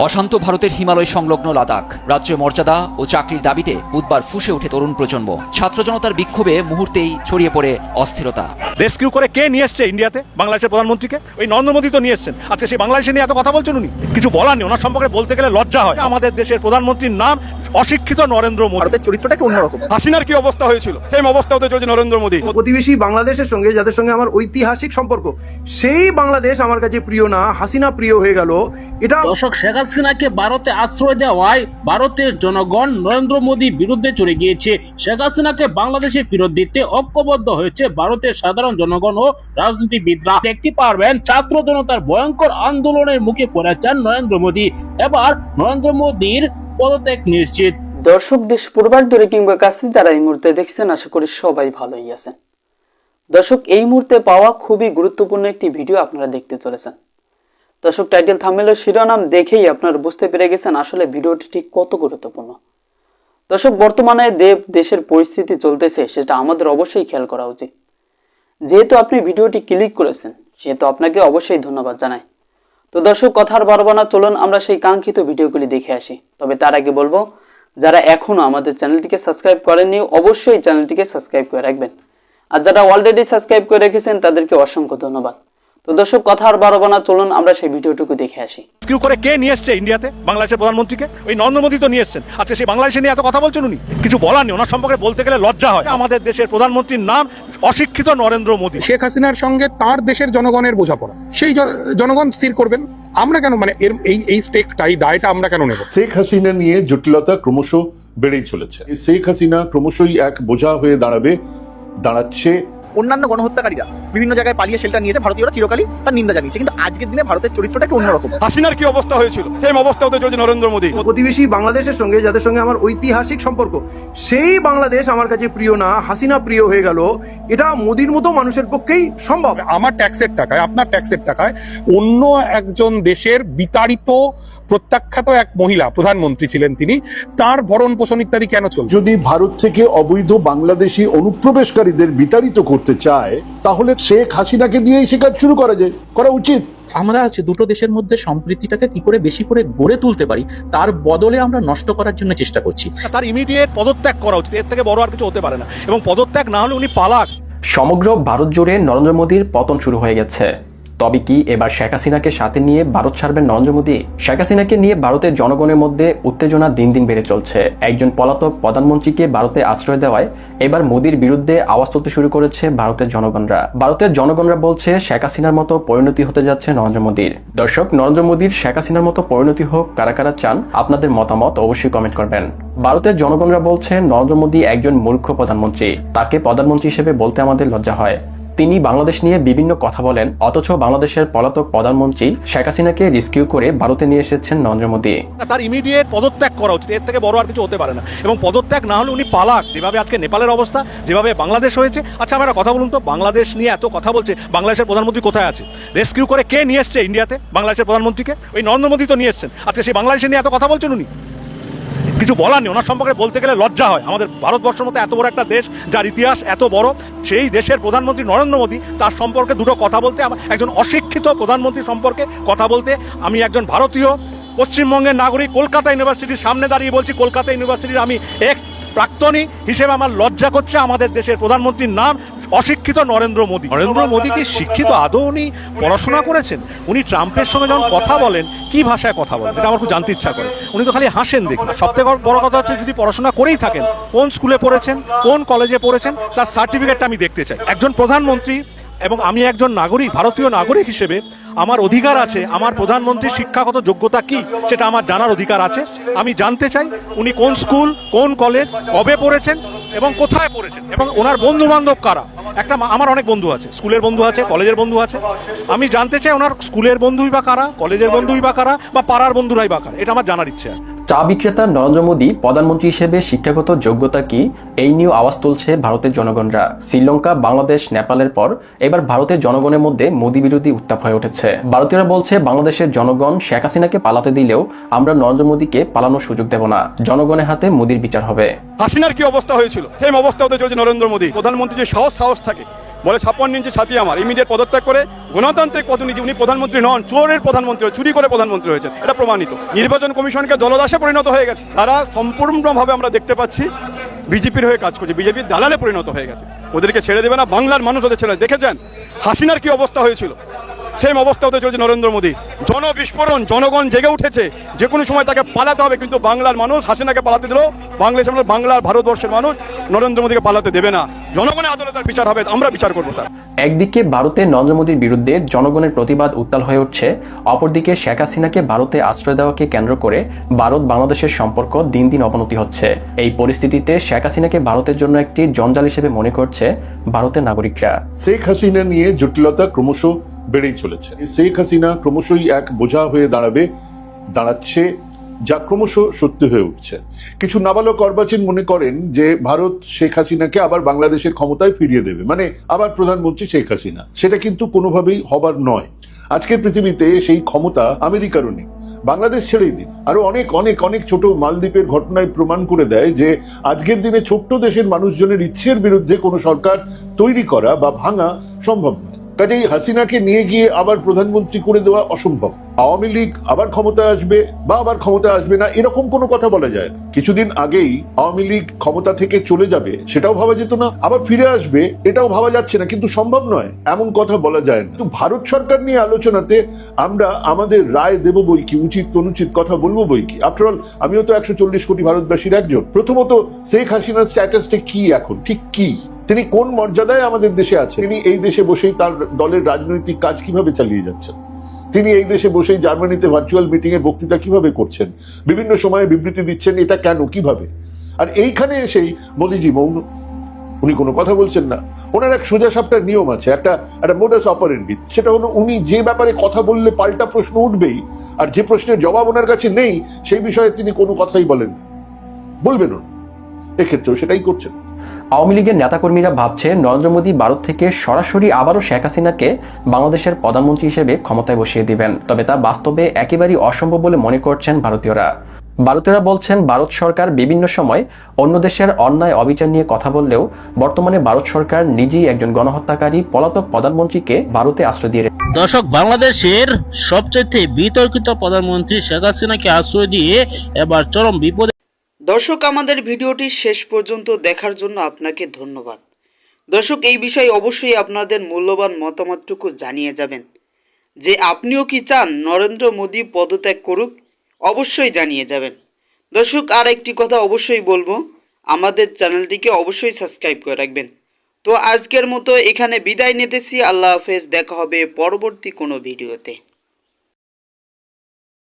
অশান্ত ভারতের হিমালয় সংলগ্ন লাদাখ রাজ্য মর্যাদা ও চাকরির দাবিতে বুধবার ফুঁসে ওঠে তরুণ প্রজন্ম। ছাত্র জনতার বিক্ষোভে মুহূর্তেই ছড়িয়ে পড়ে অস্থিরতা। রেস্কিউ করে কে নিয়ে এসছে ইন্ডিয়াতে? বাংলাদেশের প্রধানমন্ত্রীকে। ওই নরেন্দ্র মোদী তো নিয়ে এসছেন। আজকে সেই বাংলাদেশে নিয়ে এত কথা বলছেন উনি, কিছু বলার নেই। ওনার সম্পর্কে বলতে গেলে লজ্জা হয়। আমাদের দেশের প্রধানমন্ত্রীর নাম অশিক্ষিত নরেন্দ্র মোদী। ভারতের চরিত্রটা একটু অন্যরকম। হাসিনার কি অবস্থা হয়েছিল, সেই অবস্থা হতে চলছে নরেন্দ্র মোদী। প্রতিবেশী বাংলাদেশের সঙ্গে যাদের সঙ্গে আমার ঐতিহাসিক সম্পর্ক, সেই বাংলাদেশ আমার কাছে প্রিয় না, হাসিনা প্রিয় হয়ে গেল। এটা দর্শক, শেখ হাসিনাকে ভারতে আশ্রয় দেওয়ায় ভারতের জনগণ নরেন্দ্র মোদীর বিরুদ্ধে চলে গিয়েছে। শেখ হাসিনাকে বাংলাদেশে ফেরত দিতে ঐক্যবদ্ধ হয়েছে ভারতের সাধারণ জনগণ ও রাজনীতিবিদরা। দেখতে পারবেন ছাত্র জনতার ভয়ঙ্কর আন্দোলনের মুখে পড়েছেন নরেন্দ্র মোদী। এবার নরেন্দ্র মোদীর পদত্যাগ নিশ্চিত। দর্শক, দেশ পূর্বার দূরে কিংবা কাছে যারা এই মুহূর্তে দেখছেন, আশা করি সবাই ভালোই আছেন। দর্শক, এই মুহূর্তে পাওয়া খুবই গুরুত্বপূর্ণ একটি ভিডিও আপনারা দেখতে চলেছেন। দর্শক, টাইটেল থাম্বনেল শিরোনাম দেখেই আপনারা বুঝতে পেরে গেছেন আসলে ভিডিওটি ঠিক কত গুরুত্বপূর্ণ। দর্শক, বর্তমানে দেশের পরিস্থিতি চলতেছে, সেটা আমাদের অবশ্যই খেয়াল করা উচিত। যেহেতু আপনি ভিডিওটি ক্লিক করেছেন, সেহেতু আপনাকে অবশ্যই ধন্যবাদ জানাই। তো দর্শক, কথার বাড়াবো না, চলুন আমরা সেই কাঙ্ক্ষিত ভিডিওগুলি দেখে আসি। তবে তার আগে বলবো, যারা এখনো আমাদের চ্যানেলটিকে সাবস্ক্রাইব করেননি, অবশ্যই চ্যানেলটিকে সাবস্ক্রাইব করে রাখবেন। আর যারা অলরেডি সাবস্ক্রাইব করে রেখেছেন, তাদেরকে অসংখ্য ধন্যবাদ। তো দর্শক, কথা আর বাড়াবো না, চলুন আমরা সেই ভিডিওটুকু দেখে আসি। রেস্কিউ করে কে নিয়ে এসছে ইন্ডিয়াতে? বাংলাদেশের প্রধানমন্ত্রীকে। ওই নরেন্দ্র মোদী তো নিয়ে এসছেন। আজকে সেই বাংলাদেশে নিয়ে এত কথা বলছেন উনি, কিছু বলার নেই। ওনার সম্পর্কে বলতে গেলে লজ্জা হয়। আমাদের দেশের প্রধানমন্ত্রীর নাম অশিক্ষিত নরেন্দ্র মোদী। শেখ হাসিনার সঙ্গে তার দেশের জনগণের বোঝাপড়া, সেই জনগণ স্থির করবেন। আমরা কেন, মানে এই স্টেকটাই দায়টা আমরা কেন নেব? শেখ হাসিনা নিয়ে জটিলতা ক্রমশ বেড়েই চলেছে। শেখ হাসিনা ক্রমশই এক বোঝা হয়ে দাঁড়াচ্ছে। অন্যান্য গণহত্যাকারীরা বিভিন্ন জায়গায় পালিয়ে শেল্টার নিয়েছে, ভারতীয়রা চিরকালই তার নিন্দা জানিয়েছে। কিন্তু আজকের দিনে ভারতের চরিত্রটা একটু অন্যরকম। হাসিনার কি অবস্থা হয়েছিল, সেই অবস্থা হতে চলছে নরেন্দ্র মোদী। প্রতিবেশী বাংলাদেশের সঙ্গে যাদের সঙ্গে আমার ঐতিহাসিক সম্পর্ক, সেই বাংলাদেশ আমার কাছে প্রিয় না, হাসিনা প্রিয় হয়ে গেল। এটা মোদীর মতো মানুষের পক্ষেই সম্ভব। আমার ট্যাক্সের টাকায়, আপনার ট্যাক্সের টাকায় অন্য একজন দেশের বিতাড়িত প্রত্যাখ্যাত এক মহিলা প্রধানমন্ত্রী ছিলেন, তিনি, তার ভরণ পোষণ ইত্যাদি কেন চলছে? যদি ভারত থেকে অবৈধ বাংলাদেশি অনুপ্রবেশকারীদের বিতাড়িত করতে চায়, তাহলে শেখ হাসিনাকে দিয়েই সে কাজ শুরু করা উচিত। আমরা আছে দুটো দেশের মধ্যে সম্প্রীতিটাকে কি করে বেশি করে গড়ে তুলতে পারি, তার বদলে আমরা নষ্ট করার জন্য চেষ্টা করছি। তার ইমিডিয়েট পদত্যাগ করা উচিত। এর থেকে বড় আর কিছু হতে পারে না। এবং পদত্যাগ না হলে উনি পালাক। সমগ্র ভারত জুড়ে নরেন্দ্র মোদীর পতন শুরু হয়ে গেছে। তবে কি এবার শেখ হাসিনাকে সাথে নিয়ে ভারত ছাড়বেন নরেন্দ্র মোদী? শেখ হাসিনাকে নিয়ে ভারতের জনগণের মধ্যে উত্তেজনা দিন দিন বেড়ে চলছে। একজন পলাতক প্রধানমন্ত্রীকে ভারতে আশ্রয় দেওয়ায় এবার মোদীর বিরুদ্ধে আওয়াজ তুলতে শুরু করেছে ভারতের জনগণরা। ভারতের জনগণরা বলছে শেখ হাসিনার মতো পরিণতি হতে যাচ্ছে নরেন্দ্র মোদীর। দর্শক, নরেন্দ্র মোদীর শেখ হাসিনার মতো পরিণতি হোক, কারা কারা চান আপনাদের মতামত অবশ্যই কমেন্ট করবেন। ভারতের জনগণরা বলছে নরেন্দ্র মোদী একজন মূর্খ প্রধানমন্ত্রী, তাকে প্রধানমন্ত্রী হিসেবে বলতে আমাদের লজ্জা হয়। তিনি বাংলাদেশ নিয়ে বিভিন্ন কথা বলেন, অথচ বাংলাদেশের পলাতক প্রধানমন্ত্রী শেখ হাসিনাকে রেস্কিউ করে ভারতে নিয়ে এসেছেন নরেন্দ্র মোদী। তার ইমিডিয়েট পদত্যাগ করা উচিত। এর থেকে বড় আর কিছু হতে পারে না। এবং পদত্যাগ না হলে উনি পালাক। যেভাবে আজকে নেপালের অবস্থা, যেভাবে বাংলাদেশ হয়েছে। আচ্ছা, আমরা কথা বলুন তো, বাংলাদেশ নিয়ে এত কথা বলছে, বাংলাদেশের প্রধানমন্ত্রী কোথায় আছে? রেস্কিউ করে কে নিয়ে এসছে ইন্ডিয়াতে? বাংলাদেশের প্রধানমন্ত্রীকে। ওই নরেন্দ্র মোদী তো নিয়ে এসছেন। আজকে সেই বাংলাদেশে নিয়ে এত কথা বলছেন উনি, কিছু বলার নেই। ওনার সম্পর্কে বলতে গেলে লজ্জা হয়। আমাদের ভারতবর্ষের মতো এত বড় একটা দেশ, যার ইতিহাস এত বড়, সেই দেশের প্রধানমন্ত্রী নরেন্দ্র মোদী, তার সম্পর্কে দুটো কথা বলতে, একজন অশিক্ষিত প্রধানমন্ত্রী সম্পর্কে কথা বলতে, আমি একজন ভারতীয় পশ্চিমবঙ্গের নাগরিক, কলকাতা ইউনিভার্সিটির সামনে দাঁড়িয়ে বলছি, কলকাতা ইউনিভার্সিটির আমি এক্স প্রাক্তনী হিসেবে আমার লজ্জা করছে। আমাদের দেশের প্রধানমন্ত্রীর নাম অশিক্ষিত নরেন্দ্র মোদী। নরেন্দ্র মোদী কি শিক্ষিত? আদৌ উনি পড়াশোনা করেছেন? উনি ট্রাম্পের সঙ্গে যখন কথা বলেন, কি ভাষায় কথা বলেন, এটা আমার খুব জানতে ইচ্ছা করে। উনি তো খালি হাসেন দেখি। সবথেকে বড় কথা হচ্ছে, যদি পড়াশোনা করেই থাকেন, কোন স্কুলে পড়েছেন, কোন কলেজে পড়েছেন, তার সার্টিফিকেটটা আমি দেখতে চাই। একজন প্রধানমন্ত্রী এবং আমি একজন নাগরিক, ভারতীয় নাগরিক হিসেবে আমার অধিকার আছে, আমার প্রধানমন্ত্রীর শিক্ষাগত যোগ্যতা কি সেটা আমার জানার অধিকার আছে। আমি জানতে চাই উনি কোন স্কুল, কোন কলেজ, কবে পড়েছেন এবং কোথায় পড়েছেন, এবং ওনার বন্ধু বান্ধব কারা। আমার অনেক বন্ধু আছে, স্কুলের বন্ধু আছে, কলেজের বন্ধু আছে। আমি জানতে চাই ওনার স্কুলের বন্ধুই বা কারা, কলেজের বন্ধুই বা কারা, বা পাড়ার বন্ধুরাই বা কারা। এটা আমার জানার ইচ্ছে। চা বিক্রেতা নরেন্দ্র মোদী প্রধানমন্ত্রী হিসেবে শিক্ষাগত যোগ্যতা কি, এই নিয়ে আওয়াজ তুলছে ভারতের জনগণরা। শ্রীলঙ্কা, বাংলাদেশ, নেপালের পর এবার ভারতের জনগণের মধ্যে মোদী বিরোধী উত্তাপ হয়ে উঠেছে। ভারতীয়রা বলছে, বাংলাদেশের জনগণ শেখ হাসিনাকে পালাতে দিলেও আমরা নরেন্দ্র মোদীকে পালানোর সুযোগ দেব না। জনগণের হাতে মোদীর বিচার হবে। হাসিনার কি অবস্থা হয়েছিল, সেই অবস্থা হতে চলছে নরেন্দ্র মোদী। প্রধানমন্ত্রী যে সাহস থাকে, বলে 56 ইঞ্চি ছাতি আমার, ইমিডিয়েট পদত্যাগ করে গণতান্ত্রিক প্রতিনিধি, উনি প্রধানমন্ত্রী নন, চোরের প্রধানমন্ত্রী, চুরি করে প্রধানমন্ত্রী হয়েছেন, এটা প্রমাণিত। নির্বাচন কমিশনকে দলদাসে পরিণত হয়ে গেছে, তারা সম্পূর্ণভাবে আমরা দেখতে পাচ্ছি বিজেপির হয়ে কাজ করছে, বিজেপির দালালে পরিণত হয়ে গেছে। ওদেরকে ছেড়ে দেবে না, বাংলার মানুষ ওদের ছেড়ে। দেখেছেন হাসিনার কি অবস্থা হয়েছিল, সেম অবস্থা হতে চলছে নরেন্দ্র মোদী। জনবিস্ফোরণ, জনগণ জেগে উঠেছে, যে কোনো সময় তাকে পালাতে হবে, কিন্তু বাংলার মানুষ হাসিনাকে পালাতে দিল, বাংলার ভারতবর্ষের মানুষ নরেন্দ্র মোদীকে পালাতে দেবে না। জনগণের আদালতের বিচার হবে, আমরা বিচার করবো তার। একদিকে ভারতে নরেন্দ্র মোদীর বিরুদ্ধে জনগণের প্রতিবাদ উত্তাল হয়ে উঠছে, অপরদিকে শেখ হাসিনাকে ভারতে আশ্রয় দেওয়াকে কেন্দ্র করে ভারত বাংলাদেশের সম্পর্ক দিন দিন অবনতি হচ্ছে। এই পরিস্থিতিতে শেখ হাসিনাকে ভারতের জন্য একটি জঞ্জাল হিসেবে মনে করছে ভারতের নাগরিকরা। শেখ হাসিনা নিয়ে জটিলতা ক্রমশ বেড়েই চলেছে। শেখ হাসিনা ক্রমশই এক বোঝা হয়ে দাঁড়াচ্ছে, যা ক্রমশ সত্যি হয়ে উঠছে। কিছু নাবালক অর্বাচীন মনে করেন যে ভারত শেখ হাসিনাকে আবার বাংলাদেশের ক্ষমতায় ফিরিয়ে দেবে, মানে আবার প্রধানমন্ত্রী শেখ হাসিনা। সেটা কিন্তু কোনোভাবেই হবার নয়। আজকের পৃথিবীতে সেই ক্ষমতা আমেরিকারও নেই। বাংলাদেশ ছেড়েই দিন, আরো অনেক অনেক অনেক ছোট মালদ্বীপের ঘটনায় প্রমাণ করে দেয় যে আজকের দিনে ছোট্ট দেশের মানুষজনের ইচ্ছের বিরুদ্ধে কোনো সরকার তৈরি করা বা ভাঙা সম্ভব নয়। কাজেই হাসিনাকে নিয়ে গিয়ে আবার প্রধানমন্ত্রী করে দেওয়া অসম্ভব। আওয়ামী লীগ আবার ক্ষমতায় আসবে বা আবার ক্ষমতায় আসবে না, এরকম কোনো কথা বলা যায় না। কিছুদিন আগেই আওয়ামী লীগ ক্ষমতা থেকে চলে যাবে সেটাও ভাবা যেত না, আবার ফিরে আসবে এটাও ভাবা যাচ্ছে না, কিন্তু সম্ভব নয়, এমন কথা বলা যায় না। কিন্তু ভারত সরকার নিয়ে আলোচনাতে আমরা আমাদের রায় দেব বই কি, উচিত অনুচিত কথা বলবো বই কি। আফটারঅল আমিও তো 140 কোটি ভারতবাসীর একজন। প্রথমত শেখ হাসিনার স্ট্যাটাসটা কি এখন, ঠিক কি, তিনি কোন মর্যাদায় আমাদের দেশে আছে, তিনি এই দেশে বসেই তার দলের রাজনৈতিক কাজ কিভাবে চালিয়ে যাচ্ছেন, তিনি এই দেশে বসেই জার্মানিতে ভার্চুয়াল মিটিং এ বক্তৃতা কিভাবে করছেন, বিভিন্ন সময়ে বিবৃতি দিচ্ছেন, এটা কেন, কিভাবে। আর এইখানে এসেই মোদিজি মৌন, উনি কোনো কথা বলছেন না। ওনার এক সোজা সাপটার নিয়ম আছে, একটা মোডাস অপারেন্ডি, সেটা হলো উনি যে ব্যাপারে কথা বললে পাল্টা প্রশ্ন উঠবেই, আর যে প্রশ্নের জবাব ওনার কাছে নেই সেই বিষয়ে তিনি কোনো কথাই বলেন, বলবেন না। এক্ষেত্রেও সেটাই করছেন। আওয়ামী লীগের নেতাকর্মীরা ভাবছে নরেন্দ্র মোদী ভারত থেকে সরাসরি আবারও শেখ হাসিনাকে বাংলাদেশের প্রধানমন্ত্রী হিসেবে ক্ষমতায় বসিয়ে দিবেন, তবে তা বাস্তবে একেবারেই অসম্ভব বলে মনে করছেন ভারতীয়রা। ভারতীয়রা বলছেন ভারত সরকার বিভিন্ন সময় অন্য দেশের অন্যায় অবিচার নিয়ে কথা বললেও বর্তমানে ভারত সরকার নিজেই একজন গণহত্যাকারী পলাতক প্রধানমন্ত্রীকে ভারতে আশ্রয় দিয়ে। দর্শক, বাংলাদেশের সবচেয়ে বিতর্কিত প্রধানমন্ত্রী শেখ হাসিনাকে আশ্রয় দিয়ে এবার চরম বিপদে। দর্শক, আমাদের ভিডিওটি শেষ পর্যন্ত দেখার জন্য আপনাকে ধন্যবাদ। দর্শক, এই বিষয়ে অবশ্যই আপনাদের মূল্যবান মতামতটুকু জানিয়ে যাবেন যে আপনিও কি চান নরেন্দ্র মোদী পদত্যাগ করুক, অবশ্যই জানিয়ে যাবেন। দর্শক, আর একটি কথা অবশ্যই বলবো, আমাদের চ্যানেলটিকে অবশ্যই সাবস্ক্রাইব করে রাখবেন। তো আজকের মতো এখানে বিদায় নিতেছি, আল্লাহ হাফেজ, দেখা হবে পরবর্তী কোনো ভিডিওতে।